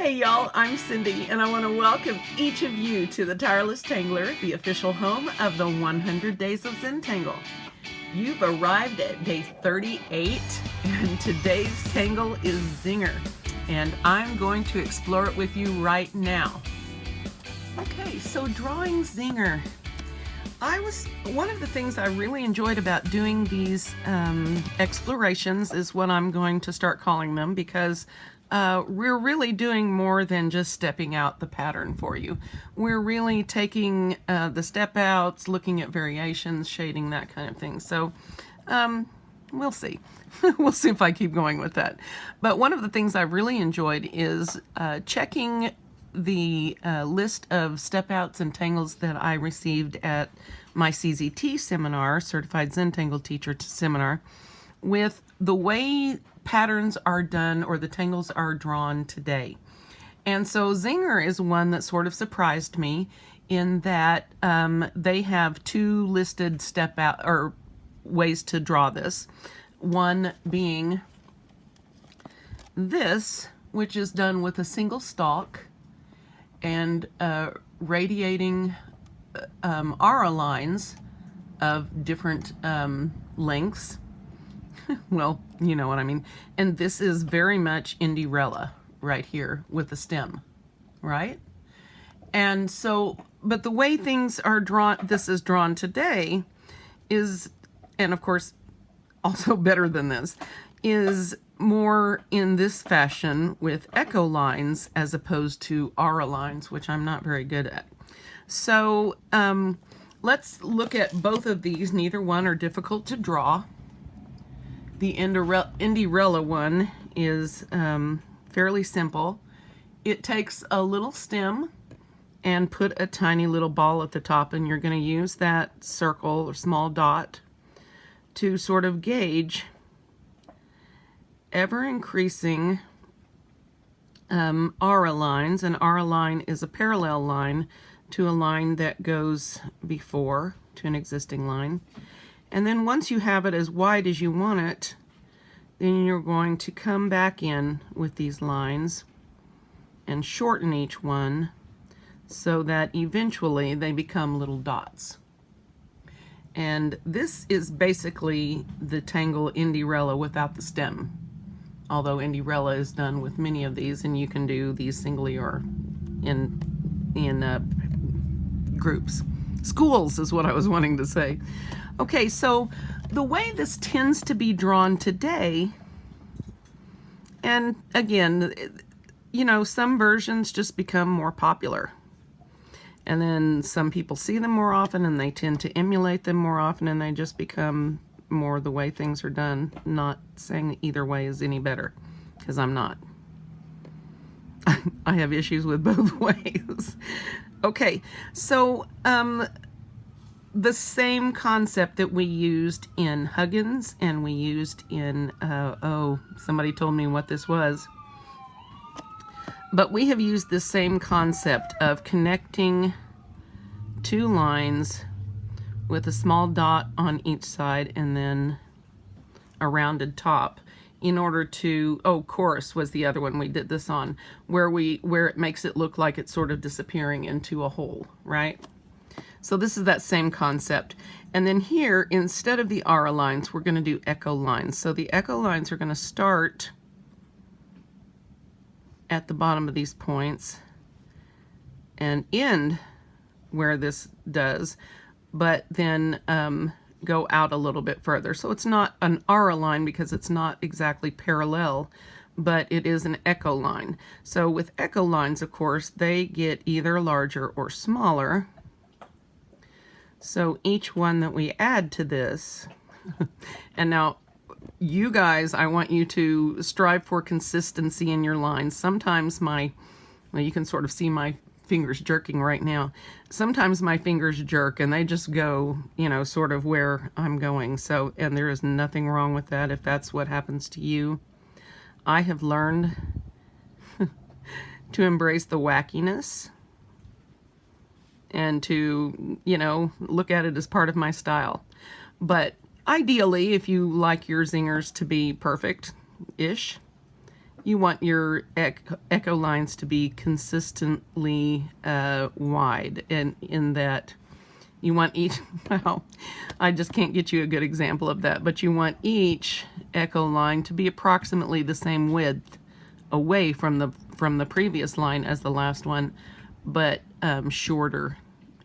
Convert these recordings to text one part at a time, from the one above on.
Hey y'all, I'm Cindy, and I want to welcome each of you to the Tireless Tangler, the official home of the 100 Days of Zentangle. You've arrived at day 38, and today's tangle is Zinger, and I'm going to explore it with you right now. Okay, so drawing Zinger. One of the things I really enjoyed about doing these explorations is what I'm going to start calling them, because we're really doing more than just stepping out the pattern for you. We're really taking the step outs, looking at variations, shading, that kind of thing. So we'll see. We'll see if I keep going with that. But one of the things I've really enjoyed is checking the list of step outs and tangles that I received at my CZT seminar, Certified Zentangle Teacher Seminar, with the way patterns are done or the tangles are drawn today. And so Zinger is one that sort of surprised me in that they have two listed step out or ways to draw this. One being this, which is done with a single stalk and radiating aura lines of different lengths. Well, you know what I mean. And this is very much Indirella right here with the stem, right? And so, but the way things are drawn, this is drawn today is, and of course, also better than this, is more in this fashion with echo lines as opposed to aura lines, which I'm not very good at. So let's look at both of these. Neither one are difficult to draw. The Indirella one is fairly simple. It takes a little stem and put a tiny little ball at the top, and you're going to use that circle or small dot to sort of gauge ever increasing aura lines. An aura line is a parallel line to a line that goes before to an existing line. And then once you have it as wide as you want it, then you're going to come back in with these lines and shorten each one so that eventually they become little dots. And this is basically the tangle Indirella without the stem. Although Indirella is done with many of these, and you can do these singly or in groups. Schools is what I was wanting to say. Okay, so the way this tends to be drawn today, and again, you know, some versions just become more popular. And then some people see them more often and they tend to emulate them more often, and they just become more the way things are done. Not saying either way is any better, because I'm not. I have issues with both ways. Okay, so the same concept that we used in Huggins and we used in, oh, somebody told me what this was. But we have used the same concept of connecting two lines with a small dot on each side and then a rounded top in order to, oh, chorus was the other one we did this on, where it makes it look like it's sort of disappearing into a hole, right? So this is that same concept. And then here, instead of the aura lines, we're going to do echo lines. So the echo lines are going to start at the bottom of these points and end where this does, but then go out a little bit further. So it's not an aura line because it's not exactly parallel, but it is an echo line. So with echo lines, of course, they get either larger or smaller. So each one that we add to this, and now you guys, I want you to strive for consistency in your lines. Sometimes well, you can sort of see my fingers jerking right now. Sometimes my fingers jerk and they just go, you know, sort of where I'm going. So, and there is nothing wrong with that if that's what happens to you. I have learned to embrace the wackiness and to, you know, look at it as part of my style. But ideally, if you like your zingers to be perfect-ish, you want your echo lines to be consistently wide, and in that you want each, well, I just can't get you a good example of that, but you want each echo line to be approximately the same width away from the previous line as the last one, but shorter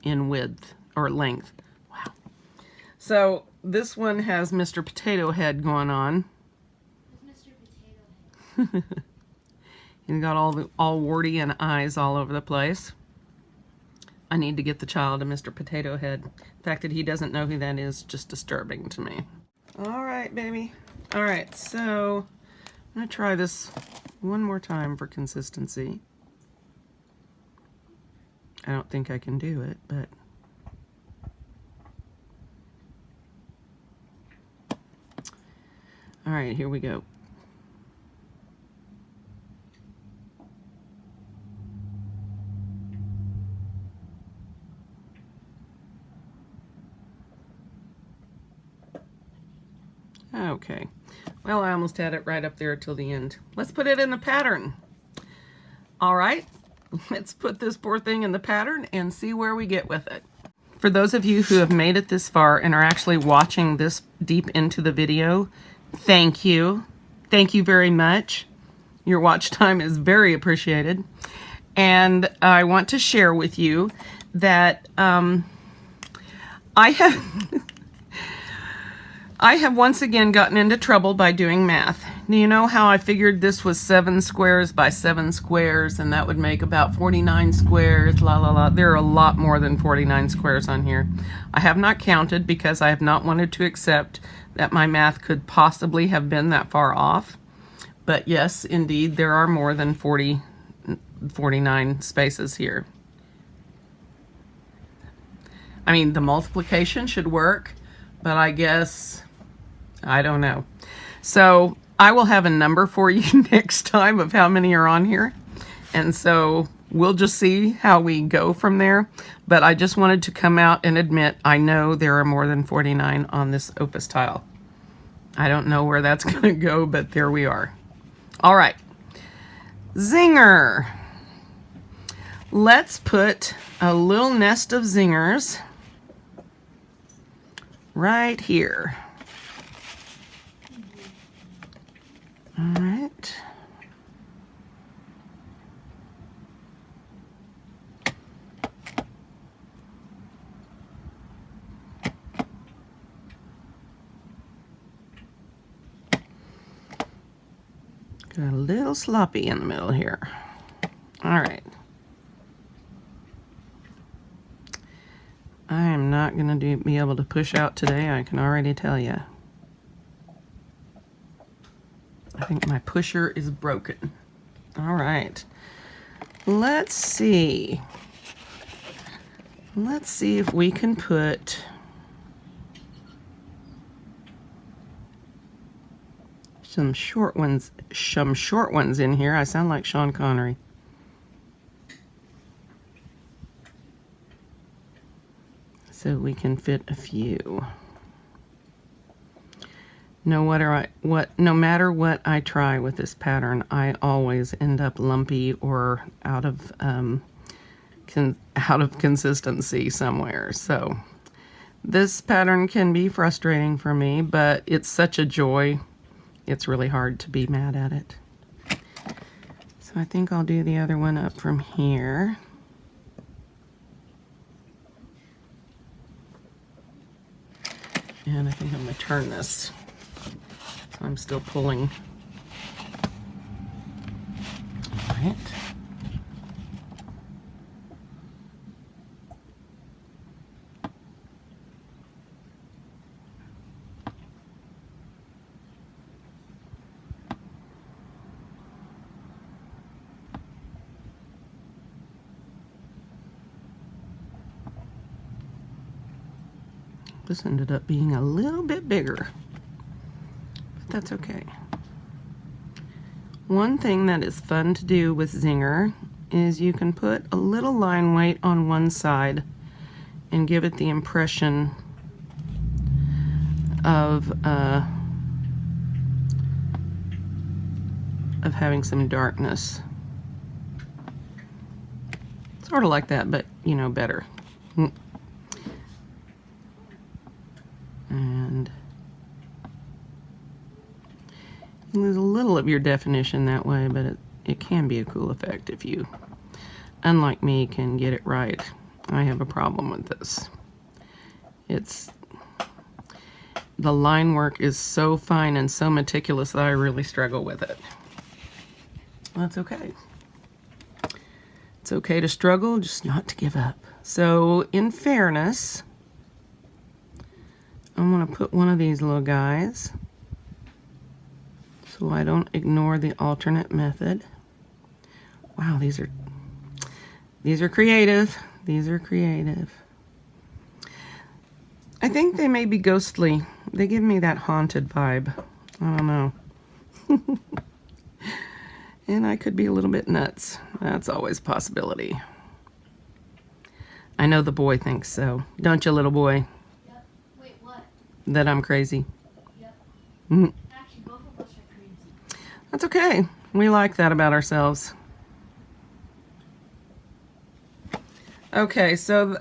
in width or length. Wow. So this one has Mr. Potato Head going on. He's got all warty and eyes all over the place. I need to get the child a Mr. Potato Head. The fact that he doesn't know who that is just disturbing to me. All right, baby. All right, so I'm gonna try this one more time for consistency. I don't think I can do it, but all right, here we go. Okay, well, I almost had it right up there till the end. Let's put it in the pattern. All right, let's put this poor thing in the pattern and see where we get with it. For those of you who have made it this far and are actually watching this deep into the video, thank you. Thank you very much. Your watch time is very appreciated. And I want to share with you that I have once again gotten into trouble by doing math. Do you know how I figured this was 7 squares by 7 squares, and that would make about 49 squares, la la la. There are a lot more than 49 squares on here. I have not counted because I have not wanted to accept that my math could possibly have been that far off. But yes, indeed, there are more than 49 spaces here. I mean, the multiplication should work, but I guess, I don't know. So I will have a number for you next time of how many are on here. And so we'll just see how we go from there. But I just wanted to come out and admit I know there are more than 49 on this opus tile. I don't know where that's going to go, but there we are. All right. Zinger. Let's put a little nest of zingers right here. All right. Got a little sloppy in the middle here. All right. I am not going to be able to push out today, I can already tell you. I think my pusher is broken. All right. Let's see. Let's see if we can put some short ones in here. I sound like Sean Connery. So we can fit a few. No matter what I try with this pattern, I always end up lumpy or out of consistency somewhere. So this pattern can be frustrating for me, but it's such a joy. It's really hard to be mad at it. So I think I'll do the other one up from here. And I think I'm going to turn this. So I'm still pulling. All right. This ended up being a little bit bigger, but that's okay. One thing that is fun to do with Zinger is you can put a little line weight on one side and give it the impression of of having some darkness. Sort of like that, but you know, better. And you lose a little of your definition that way, but it can be a cool effect if you, unlike me, can get it right. I have a problem with this. The line work is so fine and so meticulous that I really struggle with it. That's okay. It's okay to struggle, just not to give up. So, in fairness, I'm going to put one of these little guys so I don't ignore the alternate method. Wow, these are creative. These are creative. I think they may be ghostly. They give me that haunted vibe. I don't know. And I could be a little bit nuts. That's always a possibility. I know the boy thinks so. Don't you, little boy? Yep. Wait, what? That I'm crazy. Yep. Mm. Actually, both of us are crazy. That's okay. We like that about ourselves. Okay, so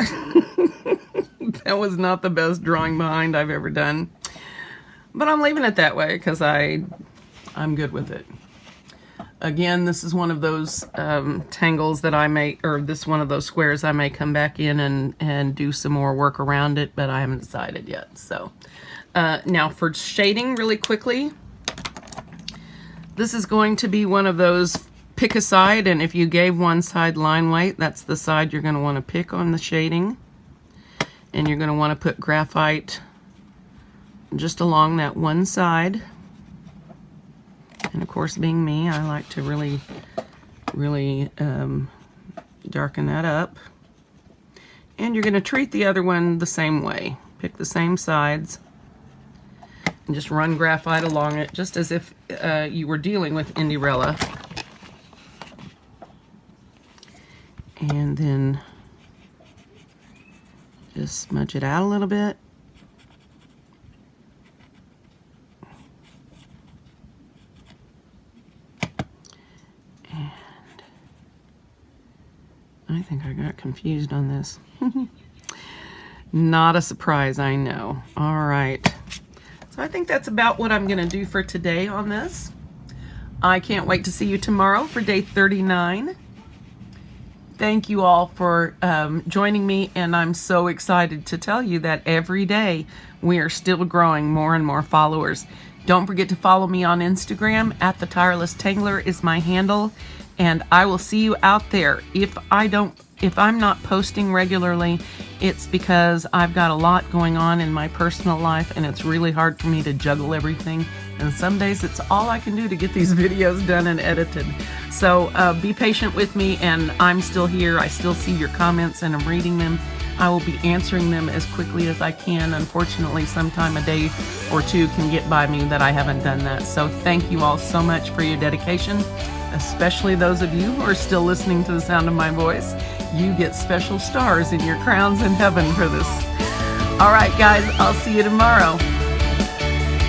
that was not the best drawing behind I've ever done. But I'm leaving it that way because I'm good with it. Again, this is one of those tangles that I may, or this one of those squares I may come back in and do some more work around it, but I haven't decided yet. So now for shading really quickly, this is going to be one of those pick a side, and if you gave one side line weight, that's the side you're going to want to pick on the shading. And you're going to want to put graphite just along that one side. And of course, being me, I like to really darken that up. And you're going to treat the other one the same way. Pick the same sides and just run graphite along it, just as if you were dealing with Indyrella. And then just smudge it out a little bit. I think I got confused on this. Not a surprise, I know. All right. So I think that's about what I'm going to do for today on this. I can't wait to see you tomorrow for day 39. Thank you all for joining me, and I'm so excited to tell you that every day we are still growing more and more followers. Don't forget to follow me on Instagram. @the Tireless Tangler is my handle. And I will see you out there. If I'm not posting regularly, it's because I've got a lot going on in my personal life and it's really hard for me to juggle everything. And some days it's all I can do to get these videos done and edited. So be patient with me, and I'm still here. I still see your comments and I'm reading them. I will be answering them as quickly as I can. Unfortunately, sometime a day or two can get by me that I haven't done that. So thank you all so much for your dedication. Especially those of you who are still listening to the sound of my voice. You get special stars in your crowns in heaven for this. All right, guys, I'll see you tomorrow.